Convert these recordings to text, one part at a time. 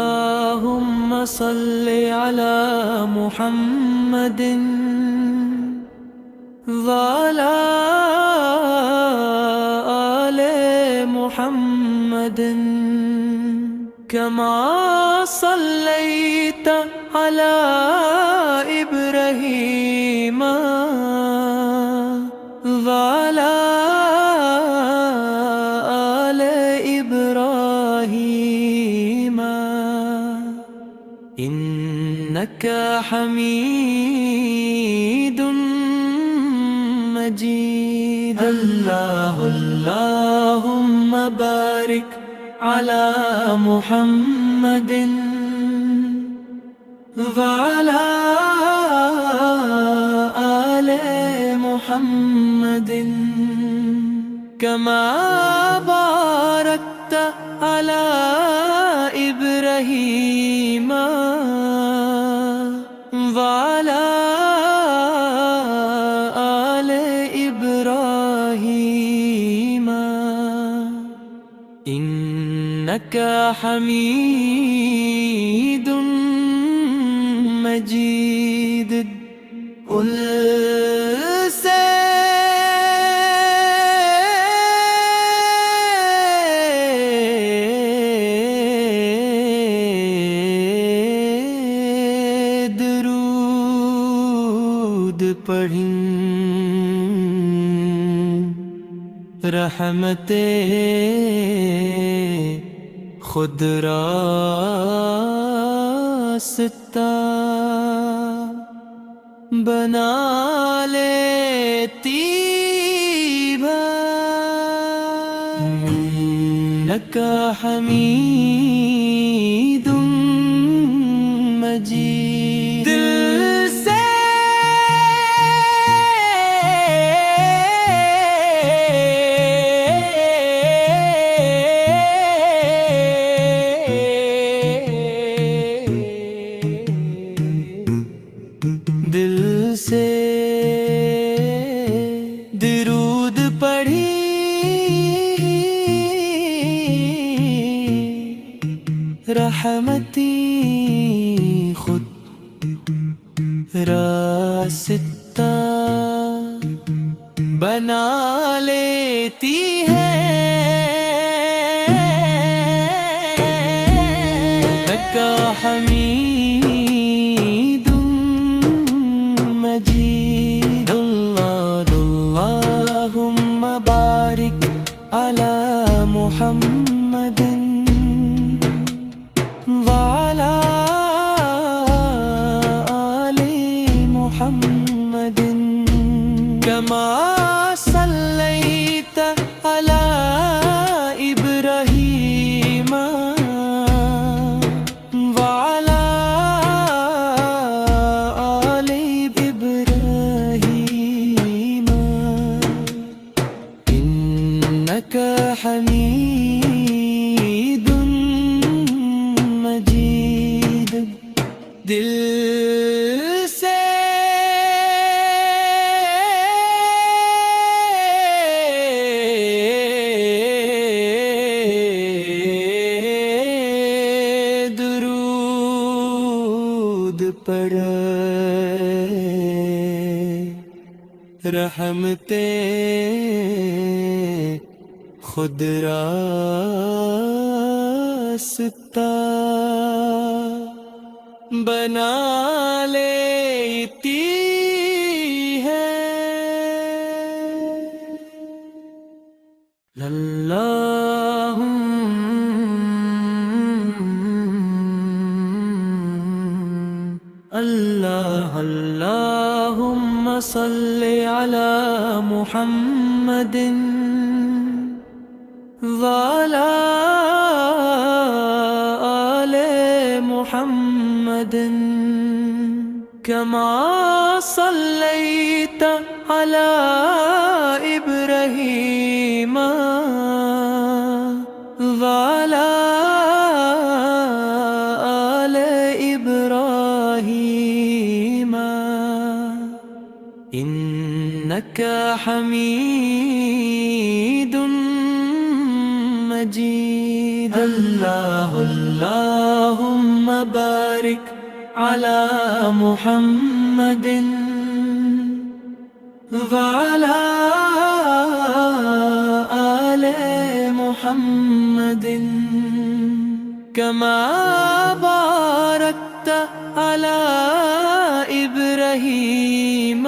اللهم صل على محمد وعلى آل محمد كما صليت على إبراهيم وعلى آل إبراهيم إنك حميد مجيد. اللهم بارك على محمد وعلى آل محمد كما باركت على إبراهيم وعلى آل إبراهيم إنك حميد مجيد. قل درود پڑھیں رحمت خود راستہ بنا لیتی ہے. انک حمید مجید. دل سے درود پڑھی رحمتی خود راستہ بنا لیتی ہے. لکا حمید مجید. اللهم بارك على محمد وعلى آل محمد كما صليت على إبراهيم وعلى آل إبراهيم إنك حميد مجيد. دل سے درود پڑھ رحمتیں خود راستہ بنا لیتی ہے. اللهم صل على محمد وعلى آل محمد كما صليت على إبراهيم وعلى آل إبراهيم إنك حميد مجيد. اللهم بارك على محمد وعلى آل محمد كما باركت على إبراهيم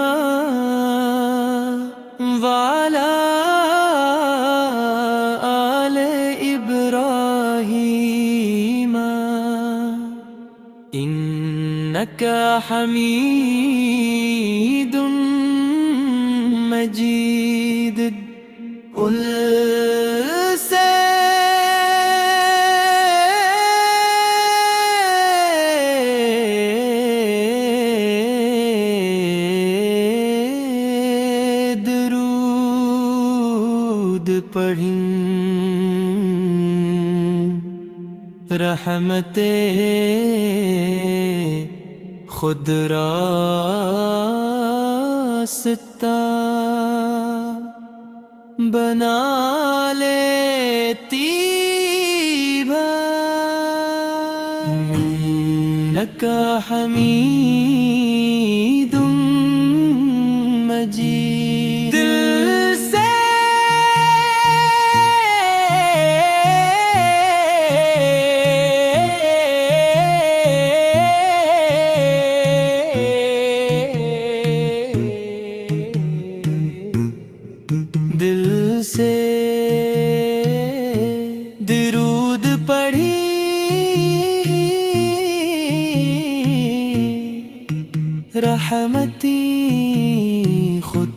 وعلى آل إبراهيم إنك حميد مجيد. قل درود پڑھیں رحمت خود راستہ بنا لیتی إنك حمید مجید. دل سے درود پڑھی رحمتی خود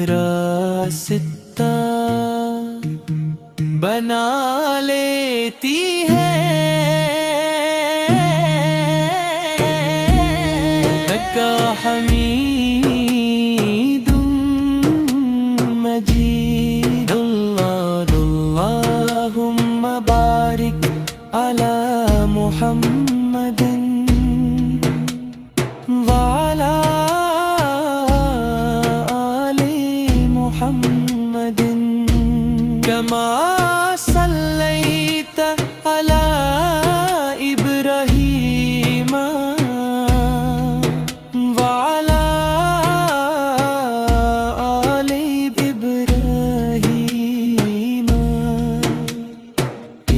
راستہ بنا لیتی ہے. لکا حمید مجید. اللهم بارك على محمد وعلى آل محمد كما صليت على إبراهيم وعلى آل إبراهيم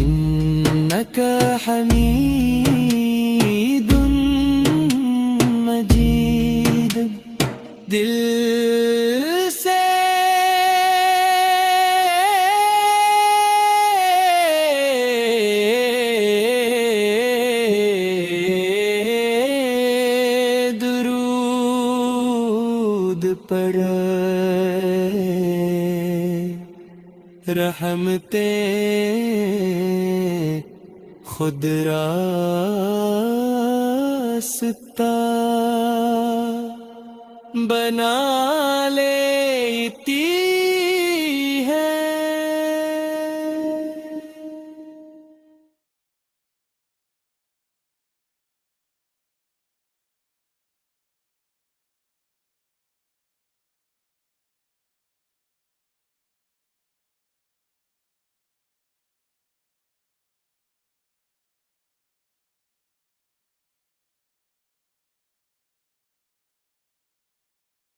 إنك حميد مجيد. دل سے درود پڑھ رحمتیں خود راستہ بنا لیتی